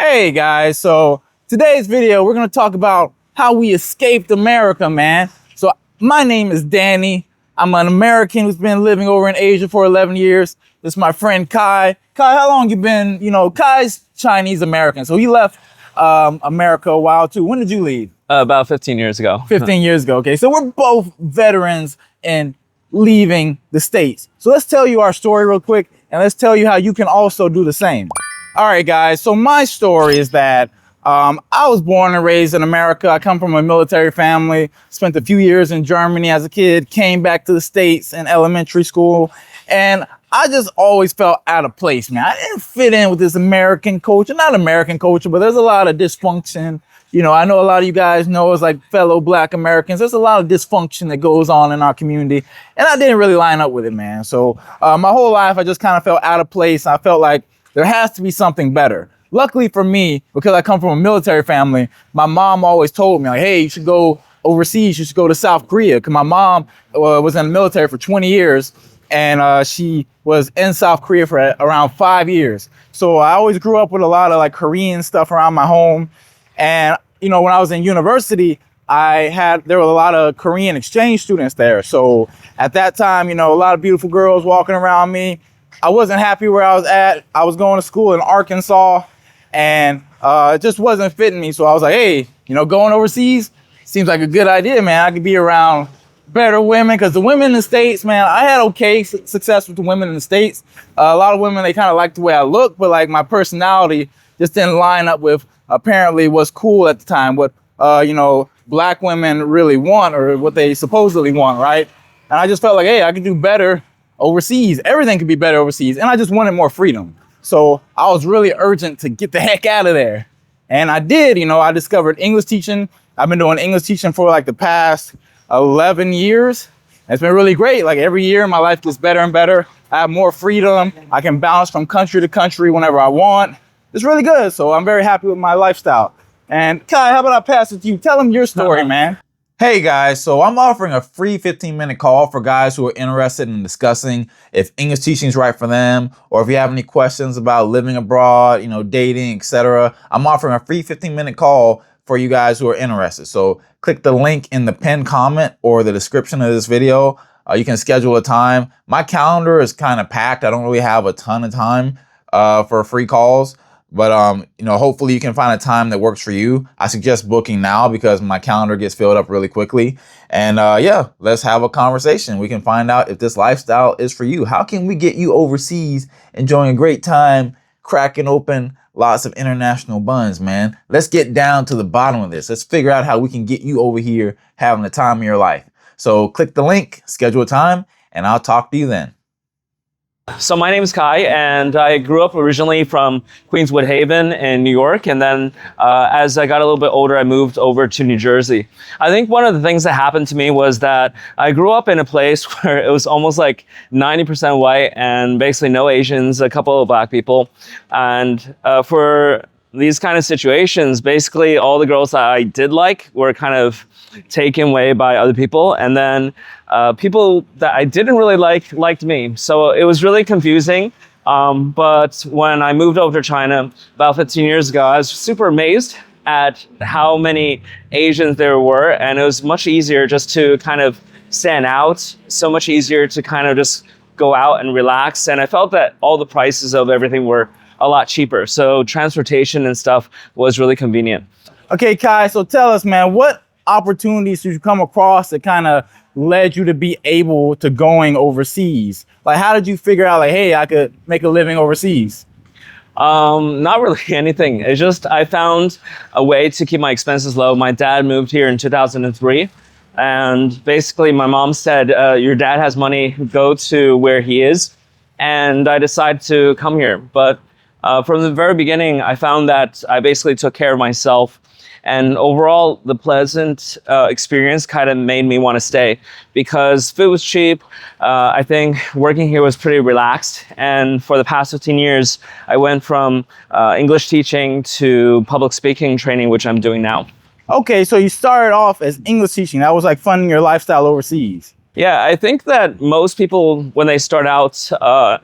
Hey guys, so today's video, we're gonna talk about how we escaped America, man. So my name is Danny. I'm an American who's been living over in Asia for 11 years. This is my friend Kai. Kai, how long you been, Kai's Chinese American. So he left America a while too. When did you leave? About 15 years ago. 15 years ago, okay. So we're both veterans in leaving the States. So let's tell you our story real quick and let's tell you how you can also do the same. All right, guys, so my story is that I was born and raised in America. I come from a military family, spent a few years in Germany as a kid, came back to the States in elementary school, and I just always felt out of place, man. I didn't fit in with this American culture, not American culture, but there's a lot of dysfunction. I know a lot of you guys know as like fellow Black Americans, there's a lot of dysfunction that goes on in our community, and I didn't really line up with it, man. So my whole life, I just kind of felt out of place. I felt like there has to be something better. Luckily for me, because I come from a military family, my mom always told me, like, hey, you should go overseas. You should go to South Korea. Because my mom was in the military for 20 years, and she was in South Korea for around 5 years. So I always grew up with a lot of like Korean stuff around my home. And, when I was in university, there were a lot of Korean exchange students there. So at that time, a lot of beautiful girls walking around me. I wasn't happy where I was at. I was going to school in Arkansas, and it just wasn't fitting me. So I was like, hey, going overseas seems like a good idea, man. I could be around better women, because the women in the States, man, I had okay success with the women in the States. A lot of women, they kind of liked the way I look, but like my personality just didn't line up with apparently what's cool at the time, what, Black women really want, or what they supposedly want, right? And I just felt like, hey, I could do better overseas. Everything could be better overseas. And I just wanted more freedom. So I was really urgent to get the heck out of there. And I did, I discovered English teaching. I've been doing English teaching for like the past 11 years. It's been really great. Like every year my life gets better and better. I have more freedom. I can bounce from country to country whenever I want. It's really good. So I'm very happy with my lifestyle. And Kai, how about I pass it to you? Tell them your story, man. Hey guys, so I'm offering a free 15-minute call for guys who are interested in discussing if English teaching is right for them, or if you have any questions about living abroad, dating, etc. I'm offering a free 15-minute call for you guys who are interested. So click the link in the pinned comment or the description of this video. You can schedule a time. My calendar is kind of packed. I don't really have a ton of time for free calls. But, hopefully you can find a time that works for you. I suggest booking now because my calendar gets filled up really quickly. And yeah, let's have a conversation. We can find out if this lifestyle is for you. How can we get you overseas, enjoying a great time, cracking open lots of international buns, man? Let's get down to the bottom of this. Let's figure out how we can get you over here having the time of your life. So click the link, schedule a time, and I'll talk to you then. So my name is Kai, and I grew up originally from Queens Woodhaven in New York, and then as I got a little bit older, I moved over to New Jersey. I think one of the things that happened to me was that I grew up in a place where it was almost like 90% white and basically no Asians, a couple of Black people. And for these kind of situations, basically all the girls that I did like were kind of taken away by other people, and then people that I didn't really like liked me. So it was really confusing. But when I moved over to China about 15 years ago, I was super amazed at how many Asians there were, and it was much easier just to kind of stand out, so much easier to kind of just go out and relax. And I felt that all the prices of everything were a lot cheaper. So transportation and stuff was really convenient. Okay, Kai, so tell us, man, what opportunities did you come across that kind of led you to be able to going overseas? Like, how did you figure out, like, hey, I could make a living overseas? Not really anything. It's just I found a way to keep my expenses low. My dad moved here in 2003. And basically my mom said, your dad has money, go to where he is. And I decided to come here. But from the very beginning, I found that I basically took care of myself. And overall, the pleasant experience kind of made me want to stay because food was cheap. I think working here was pretty relaxed. And for the past 15 years, I went from English teaching to public speaking training, which I'm doing now. Okay, so you started off as English teaching. That was like funding your lifestyle overseas. Yeah, I think that most people, when they start out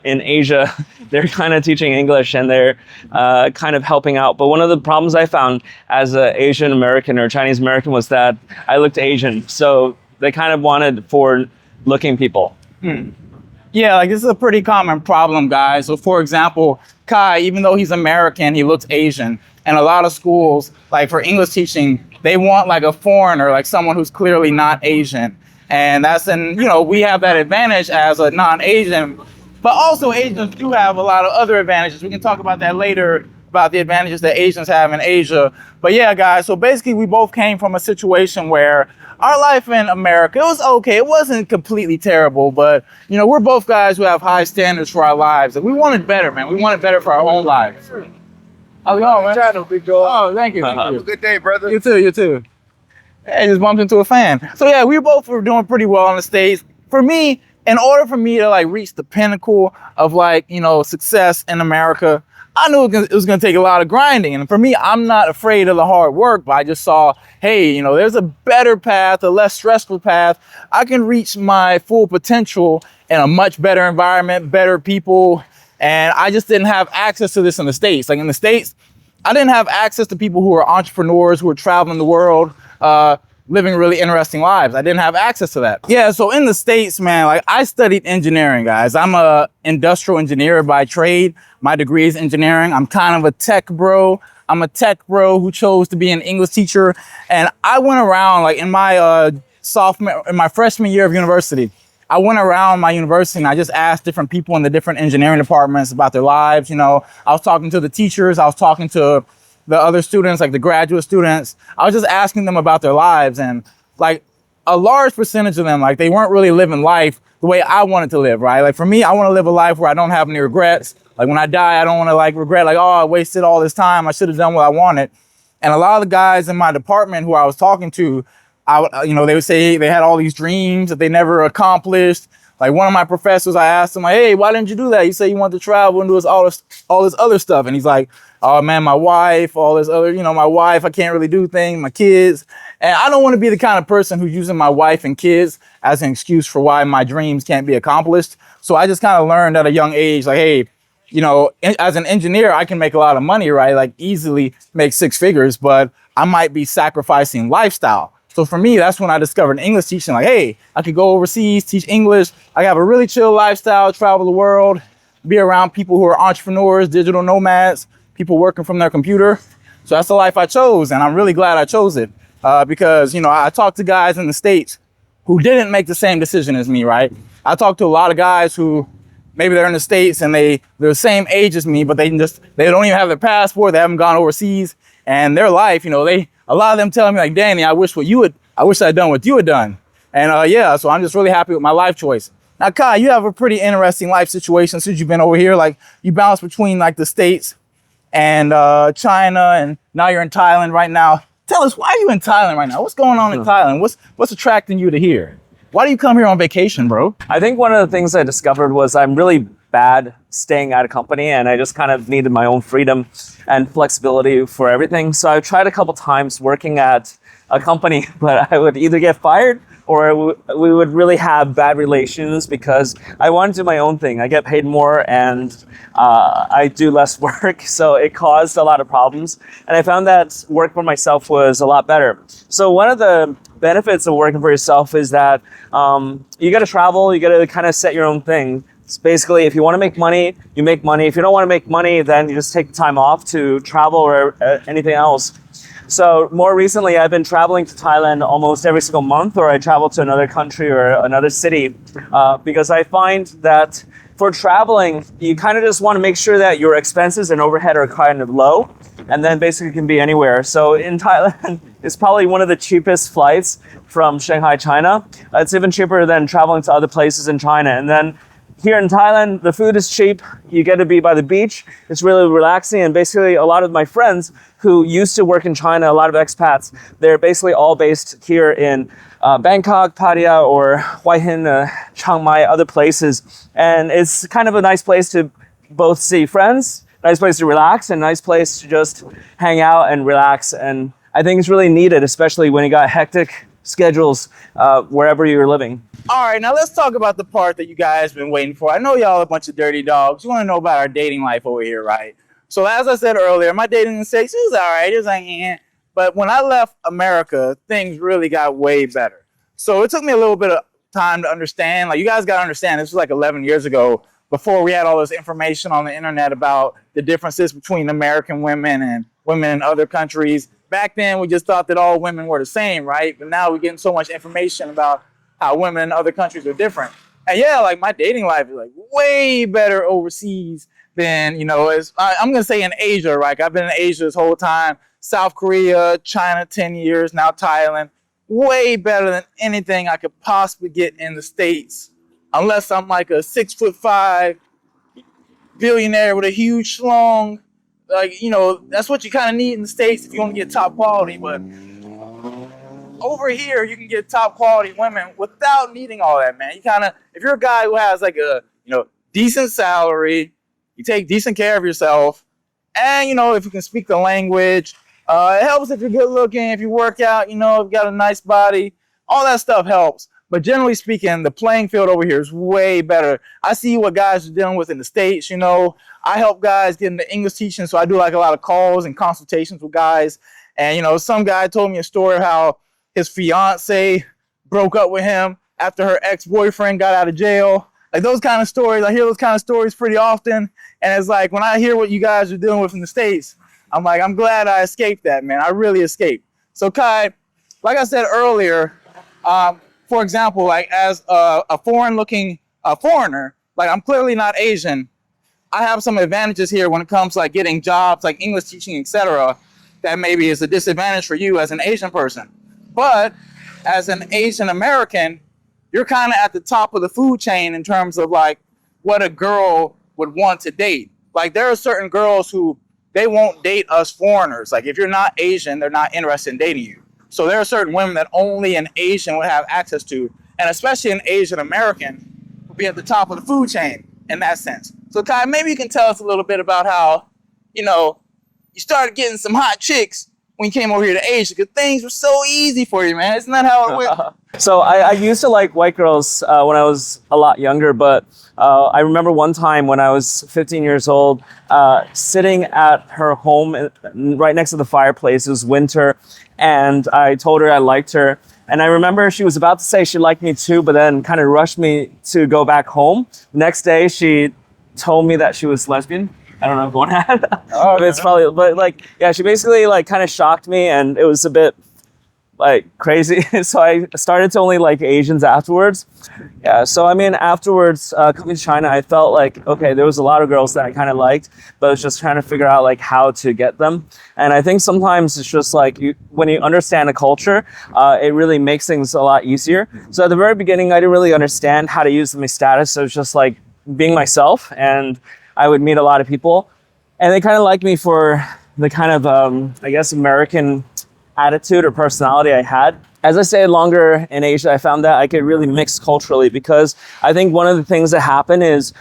in Asia, they're kind of teaching English and they're kind of helping out. But one of the problems I found as an Asian American or Chinese American was that I looked Asian. So they kind of wanted forward looking people. Yeah, like this is a pretty common problem, guys. So for example, Kai, even though he's American, he looks Asian. And a lot of schools, like for English teaching, they want like a foreigner, like someone who's clearly not Asian. And we have that advantage as a non-Asian, but also Asians do have a lot of other advantages. We can talk about that later, about the advantages that Asians have in Asia. But yeah, guys, so basically we both came from a situation where our life in America, it was okay. It wasn't completely terrible, but we're both guys who have high standards for our lives. And we wanted better, man. We wanted better for our own lives. How's it going, man? Channel, big dog. Oh, thank you. Thank Have a you. good day, brother. You too, you too. Hey, just bumped into a fan. So yeah, we both were doing pretty well in the States. For me, in order for me to like reach the pinnacle of success in America, I knew it was going to take a lot of grinding. And for me, I'm not afraid of the hard work, but I just saw, hey, there's a better path, a less stressful path. I can reach my full potential in a much better environment, better people. And I just didn't have access to this in the States. Like in the States, I didn't have access to people who are entrepreneurs, who are traveling the world, living really interesting lives. I didn't have access to that. Yeah, so in the States, man, like I studied engineering, guys. I'm a industrial engineer by trade. My degree is engineering. I'm kind of a tech bro. I'm a tech bro who chose to be an English teacher. And I went around like in my freshman year of university, I went around my university and I just asked different people in the different engineering departments about their lives. I was talking to the teachers. I was talking to the other students, like the graduate students. I was just asking them about their lives, and like a large percentage of them, like they weren't really living life the way I wanted to live, right? Like for me, I want to live a life where I don't have any regrets. Like when I die, I don't want to like regret like, oh, I wasted all this time. I should have done what I wanted. And a lot of the guys in my department who I was talking to, they would say they had all these dreams that they never accomplished. Like one of my professors, I asked him, like, hey, why didn't you do that? You say you want to travel and do all this other stuff. And he's like, oh man, my wife, all this other, my wife, I can't really do things, my kids. And I don't want to be the kind of person who's using my wife and kids as an excuse for why my dreams can't be accomplished. So I just kind of learned at a young age, like, hey, as an engineer, I can make a lot of money, right? Like easily make 6 figures, but I might be sacrificing lifestyle. So for me, that's when I discovered English teaching. Like, hey, I could go overseas, teach English. I have a really chill lifestyle, travel the world, be around people who are entrepreneurs, digital nomads, people working from their computer. So that's the life I chose. And I'm really glad I chose it because, I talked to guys in the States who didn't make the same decision as me, right? I talked to a lot of guys who maybe they're in the States and they're the same age as me, but they don't even have their passport. They haven't gone overseas. And their life, a lot of them tell me like, Danny, I wish I'd done what you had done. And so I'm just really happy with my life choice. Now, Kai, you have a pretty interesting life situation since you've been over here. Like you bounce between like the States and China, and now you're in Thailand right now. Tell us, why are you in Thailand right now? What's going on in Thailand? What's attracting you to here? Why do you come here on vacation, bro? I think one of the things I discovered was I'm really bad staying at a company, and I just kind of needed my own freedom and flexibility for everything. So I tried a couple times working at a company, but I would either get fired or we would really have bad relations because I wanted to do my own thing. I get paid more and I do less work. So it caused a lot of problems. And I found that work for myself was a lot better. So one of the benefits of working for yourself is that you got to travel, you got to kind of set your own thing. It's basically, if you want to make money, you make money. If you don't want to make money, then you just take the time off to travel or anything else. So more recently, I've been traveling to Thailand almost every single month, or I travel to another country or another city because I find that for traveling, you kind of just want to make sure that your expenses and overhead are kind of low, and then basically can be anywhere. So in Thailand, it's probably one of the cheapest flights from Shanghai, China. It's even cheaper than traveling to other places in China. And then here in Thailand, the food is cheap. You get to be by the beach. It's really relaxing. And basically a lot of my friends who used to work in China, a lot of expats, they're basically all based here in Bangkok, Pattaya, or Hua Hin, Chiang Mai, other places. And it's kind of a nice place to both see friends, nice place to relax, and nice place to just hang out and relax. And I think it's really needed, especially when it got hectic schedules wherever you're living. All right, now let's talk about the part that you guys been waiting for. I know y'all a bunch of dirty dogs. You want to know about our dating life over here, right? So as I said earlier, my dating in the States, it was all right. It was like, eh. But when I left America, things really got way better. So it took me a little bit of time to understand. Like, you guys got to understand, this was like 11 years ago, before we had all this information on the internet about the differences between American women and women in other countries. Back then, we just thought that all women were the same, right? But now we're getting so much information about how women in other countries are different. And yeah, like, my dating life is like way better overseas than, you know, I'm going to say in Asia, right? I've been in Asia this whole time. South Korea, China, 10 years, now Thailand. Way better than anything I could possibly get in the States. Unless I'm like a 6'5" billionaire with a huge schlong. Like, you know, that's what you kind of need in the States if you want to get top quality. But over here, you can get top quality women without needing all that, man. You kind of, if you're a guy who has like a, you know, decent salary, you take decent care of yourself, and, you know, if you can speak the language, it helps if you're good looking, if you work out, you know, if you got a nice body, all that stuff helps. But generally speaking, the playing field over here is way better. I see what guys are dealing with in the States, you know. I help guys get into English teaching, so I do like a lot of calls and consultations with guys. And, you know, some guy told me a story of how his fiance broke up with him after her ex-boyfriend got out of jail. Like, those kind of stories, I hear those kind of stories pretty often. And it's like, when I hear what you guys are dealing with in the States, I'm like, I'm glad I escaped that, man. I really escaped. So, Kai, like I said earlier, for example, like, as a foreigner, like, I'm clearly not Asian. I have some advantages here when it comes to like getting jobs, like English teaching, etc. That maybe is a disadvantage for you as an Asian person. But as an Asian American, you're kind of at the top of the food chain in terms of like what a girl would want to date. Like, there are certain girls who they won't date us foreigners. Like, if you're not Asian, they're not interested in dating you. So there are certain women that only an Asian would have access to, and especially an Asian American would be at the top of the food chain in that sense. So, Kai, maybe you can tell us a little bit about how, you know, you started getting some hot chicks when you came over here to Asia, because things were so easy for you, man. Isn't that how it went? So I used to like white girls when I was a lot younger, but I remember one time when I was 15 years old, sitting at her home right next to the fireplace. It was winter, and I told her I liked her. And I remember she was about to say she liked me too, but then kind of rushed me to go back home. Next day, she told me that she was lesbian. I don't know, going ahead. It's probably, but like, yeah, she basically like kind of shocked me, and it was a bit like crazy. So I started to only like Asians afterwards. Yeah, so I mean, afterwards, coming to China, I felt like, okay, there was a lot of girls that I kind of liked, but I was just trying to figure out like how to get them. And I think sometimes it's just like, when you understand a culture, it really makes things a lot easier. So at the very beginning, I didn't really understand how to use my status. So it was just like being myself, and I would meet a lot of people, and they kind of liked me for the kind of, I guess, American attitude or personality I had. As I stayed longer in Asia, I found that I could really mix culturally, because I think one of the things that happen is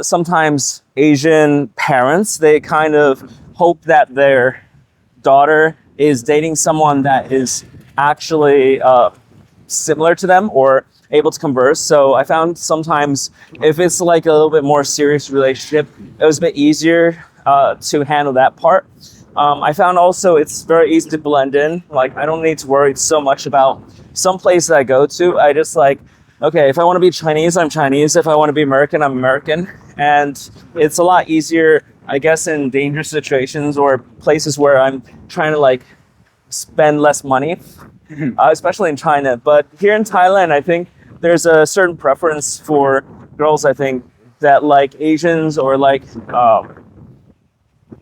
sometimes Asian parents, they kind of hope that their daughter is dating someone that is actually similar to them or able to converse. So I found sometimes if it's like a little bit more serious relationship, it was a bit easier to handle that part. I found also it's very easy to blend in. Like, I don't need to worry so much about some place that I go to. I just like, okay, if I want to be Chinese, I'm Chinese. If I want to be American, I'm American. And it's a lot easier, I guess, in dangerous situations or places where I'm trying to like spend less money, especially in China. But here in Thailand, I think there's a certain preference for girls, I think, that like Asians or like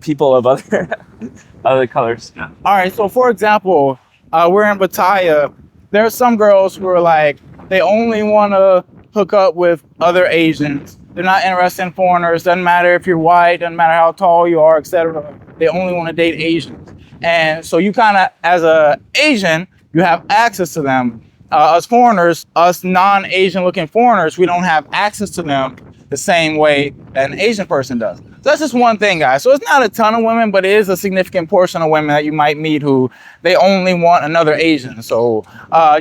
people of other colors. Yeah. All right, so for example, we're in Pattaya. There's some girls who are like, they only want to hook up with other Asians. They're not interested in foreigners. Doesn't matter if you're white, doesn't matter how tall you are, etc. They only want to date Asians. And so you kind of, as a Asian, you have access to them. Us foreigners, us non-Asian looking foreigners, we don't have access to them the same way that an Asian person does. So that's just one thing, guys. So it's not a ton of women, but it is a significant portion of women that you might meet who they only want another Asian. So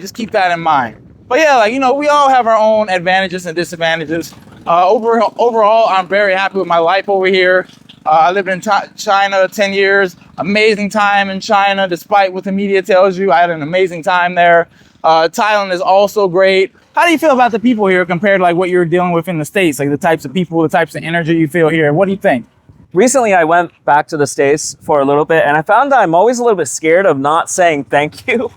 just keep that in mind. But yeah, like, you know, we all have our own advantages and disadvantages. Overall, I'm very happy with my life over here. I lived in China 10 years. Amazing time in China, despite what the media tells you. I had an amazing time there. Thailand is also great. How do you feel about the people here compared to like what you're dealing with in the States? Like the types of people, the types of energy you feel here. What do you think? Recently, I went back to the States for a little bit, and I found that I'm always a little bit scared of not saying thank you.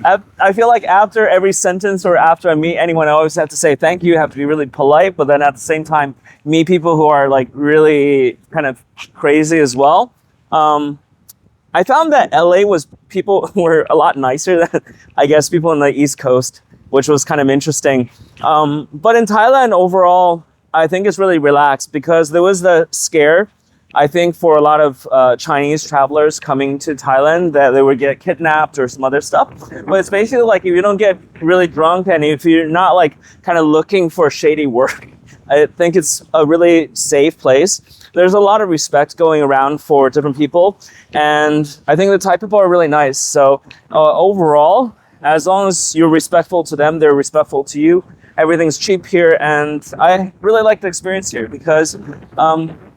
I feel like after every sentence or after I meet anyone, I always have to say thank you. I have to be really polite, but then at the same time, meet people who are like really kind of crazy as well. I found that LA people were a lot nicer than, I guess, people in the East Coast, which was kind of interesting. But in Thailand overall, I think it's really relaxed because there was the scare, I think, for a lot of Chinese travelers coming to Thailand that they would get kidnapped or some other stuff. But it's basically like if you don't get really drunk and if you're not like kind of looking for shady work, I think it's a really safe place. There's a lot of respect going around for different people. And I think the Thai people are really nice. So overall, as long as you're respectful to them, they're respectful to you. Everything's cheap here, and I really like the experience here because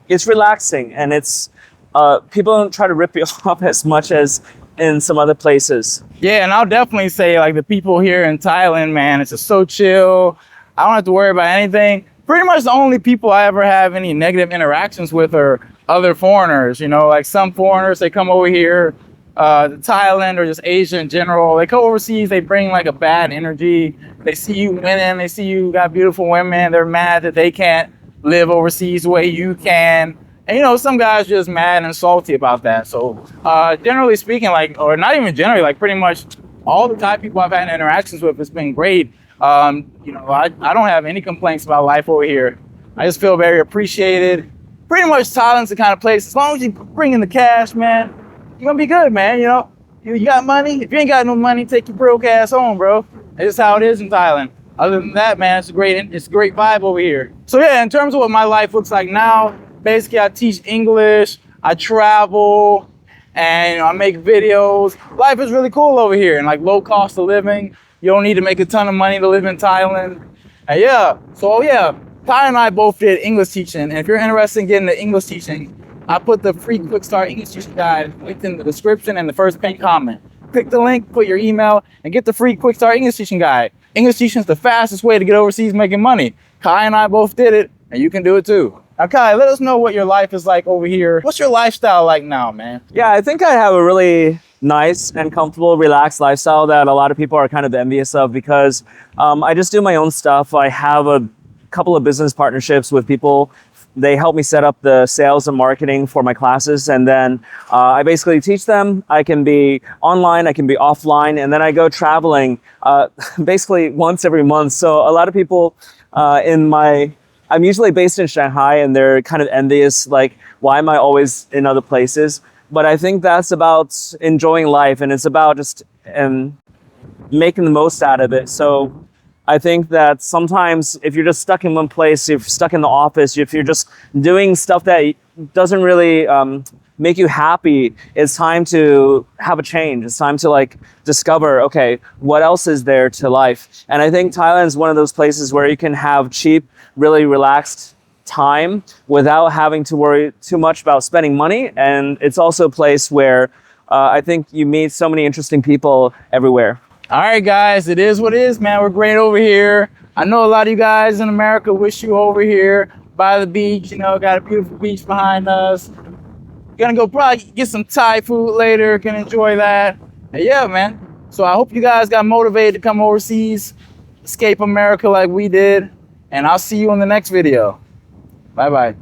it's relaxing and it's people don't try to rip you off as much as in some other places. Yeah, and I'll definitely say like the people here in Thailand, man, it's just so chill. I don't have to worry about anything. Pretty much the only people I ever have any negative interactions with are other foreigners. You know, like some foreigners, they come over here to Thailand or just Asia in general. They go overseas, they bring like a bad energy. They see you winning, they see you got beautiful women. They're mad that they can't live overseas the way you can. And you know, some guys are just mad and salty about that. So generally speaking, like, or not even generally, like pretty much all the Thai people I've had interactions with, it's been great. You know, I don't have any complaints about life over here. I just feel very appreciated. Pretty much Thailand's the kind of place, as long as you bring in the cash, man, you're gonna be good, man. You know, you got money. If you ain't got no money, take your broke ass home, bro. That's just how it is in Thailand. Other than that, man, it's a great vibe over here. So yeah, in terms of what my life looks like now, basically I teach English, I travel, and you know, I make videos. Life is really cool over here and like low cost of living. You don't need to make a ton of money to live in Thailand. And yeah, so yeah, Ty and I both did English teaching. And if you're interested in getting the English teaching, I put the free Quickstart English teaching guide linked in the description and the first pinned comment. Click the link, put your email, and get the free Quickstart English teaching guide. English teaching is the fastest way to get overseas making money. Kai and I both did it, and you can do it too. Now, Kai, let us know what your life is like over here. What's your lifestyle like now, man? Yeah, I think I have a really nice and comfortable, relaxed lifestyle that a lot of people are kind of envious of because I just do my own stuff. I have a couple of business partnerships with people. They help me set up the sales and marketing for my classes. And then I basically teach them. I can be online, I can be offline, and then I go traveling basically once every month. So a lot of people I'm usually based in Shanghai and they're kind of envious, like, why am I always in other places? But I think that's about enjoying life and it's about just making the most out of it. So I think that sometimes if you're just stuck in one place, if you're stuck in the office, if you're just doing stuff that doesn't really make you happy, it's time to have a change. It's time to like discover, okay, what else is there to life? And I think Thailand is one of those places where you can have cheap, really relaxed time without having to worry too much about spending money. And it's also a place where I think you meet so many interesting people everywhere. All right, guys, it is what it is, man. We're great over here. I know a lot of you guys in America wish you over here by the beach, you know, got a beautiful beach behind us. Gonna go probably get some Thai food later, can enjoy that. And yeah, man. So I hope you guys got motivated to come overseas, escape America like we did. And I'll see you in the next video. Bye-bye.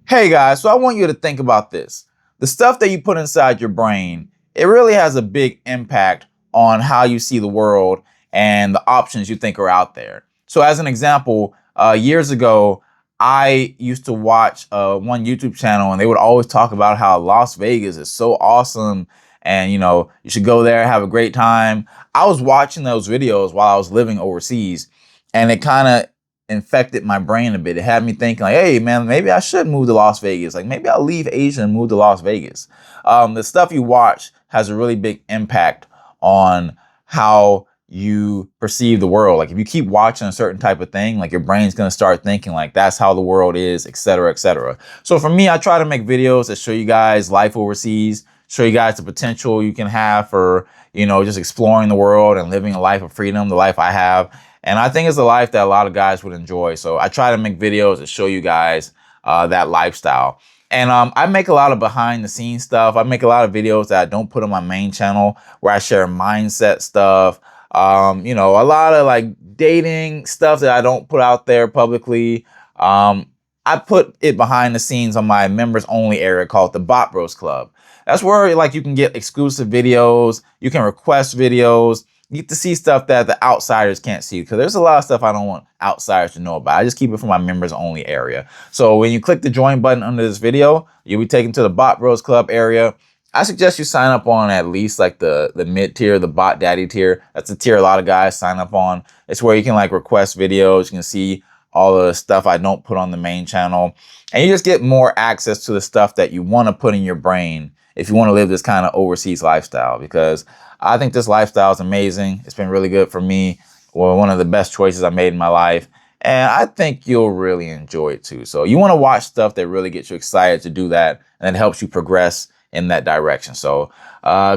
Hey guys, so I want you to think about this. The stuff that you put inside your brain, it really has a big impact on how you see the world and the options you think are out there. So as an example, years ago, I used to watch one YouTube channel and they would always talk about how Las Vegas is so awesome and, you know, you should go there, have a great time. I was watching those videos while I was living overseas and it kind of infected my brain a bit. It had me thinking like, hey man, maybe I should move to Las Vegas. Like maybe I'll leave Asia and move to Las Vegas. The stuff you watch has a really big impact on how you perceive the world. Like if you keep watching a certain type of thing, like your brain's going to start thinking like that's how the world is, etc., etc. So for me, I try to make videos that show you guys life overseas, show you guys the potential you can have for, you know, just exploring the world and living a life of freedom, the life I have. And I think it's a life that a lot of guys would enjoy. So I try to make videos that show you guys that lifestyle. And I make a lot of behind the scenes stuff. I make a lot of videos that I don't put on my main channel where I share mindset stuff. You know, a lot of like dating stuff that I don't put out there publicly. I put it behind the scenes on my members only area called the Baht Bros Club. That's where like you can get exclusive videos. You can request videos. You get to see stuff that the outsiders can't see, because there's a lot of stuff I don't want outsiders to know about. I just keep it for my members only area. So when you click the join button under this video, you'll be taken to the Baht Bros Club area. I suggest you sign up on at least like the mid tier, the Bot Daddy tier. That's the tier a lot of guys sign up on. It's where you can like request videos. You can see all the stuff I don't put on the main channel. And you just get more access to the stuff that you want to put in your brain if you want to live this kind of overseas lifestyle, because I think this lifestyle is amazing. It's been really good for me. Well, one of the best choices I made in my life. And I think you'll really enjoy it too. So you want to watch stuff that really gets you excited to do that, and it helps you progress in that direction. So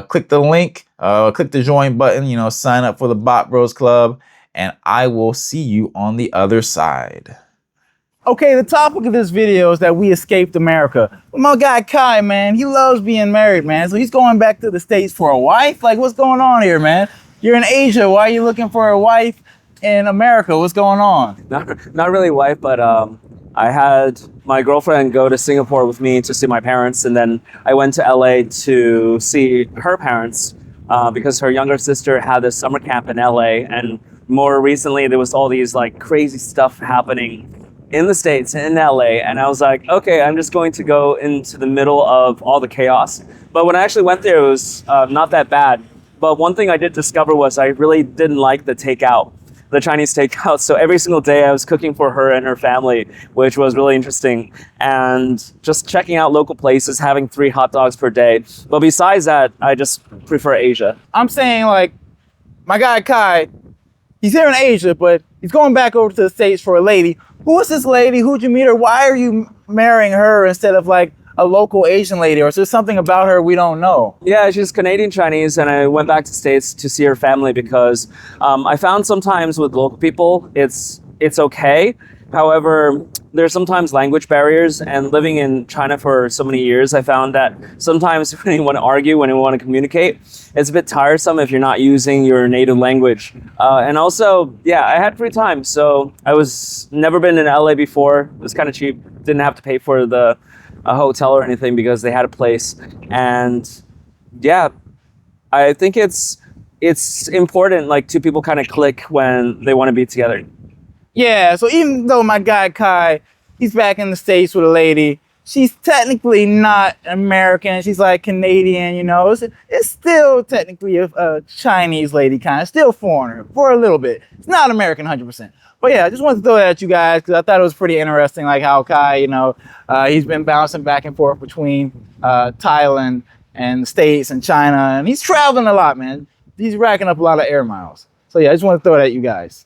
click the link, click the join button, you know, sign up for the Baht Bros Club, and I will see you on the other side. Okay, the topic of this video is that we escaped America. Well, my guy Kai, man, he loves being married, man. So he's going back to the States for a wife? Like, what's going on here, man? You're in Asia. Why are you looking for a wife in America? What's going on? Not really wife, but I had my girlfriend go to Singapore with me to see my parents, and then I went to LA to see her parents because her younger sister had a summer camp in LA, and more recently there was all these like crazy stuff happening in the States, in LA, and I was like, okay, I'm just going to go into the middle of all the chaos. But when I actually went there, it was not that bad. But one thing I did discover was I really didn't like the takeout, the Chinese takeout. So every single day I was cooking for her and her family, which was really interesting. And just checking out local places, having 3 hot dogs per day. But besides that, I just prefer Asia. I'm saying, like, my guy Kai, he's here in Asia, but he's going back over to the States for a lady. Who is this lady? Who'd you meet her? Why are you marrying her instead of like a local Asian lady? Or is there something about her we don't know? Yeah, she's Canadian Chinese, and I went back to States to see her family because I found sometimes with local people, it's okay. However, there's sometimes language barriers, and living in China for so many years, I found that sometimes when you want to argue, when you want to communicate, it's a bit tiresome if you're not using your native language. And also, yeah, I had free time, so I was never been in LA before. It was kind of cheap, didn't have to pay for a hotel or anything because they had a place. And yeah, I think it's important, like two people kind of click when they want to be together. Yeah, so even though my guy Kai, he's back in the States with a lady, she's technically not American. She's like Canadian, you know. It's still technically a Chinese lady, kind of, still foreigner for a little bit. It's not American 100%. But yeah, I just wanted to throw that at you guys because I thought it was pretty interesting, like how Kai, you know, he's been bouncing back and forth between Thailand and the States and China, and he's traveling a lot, man. He's racking up a lot of air miles. So yeah, I just want to throw that at you guys.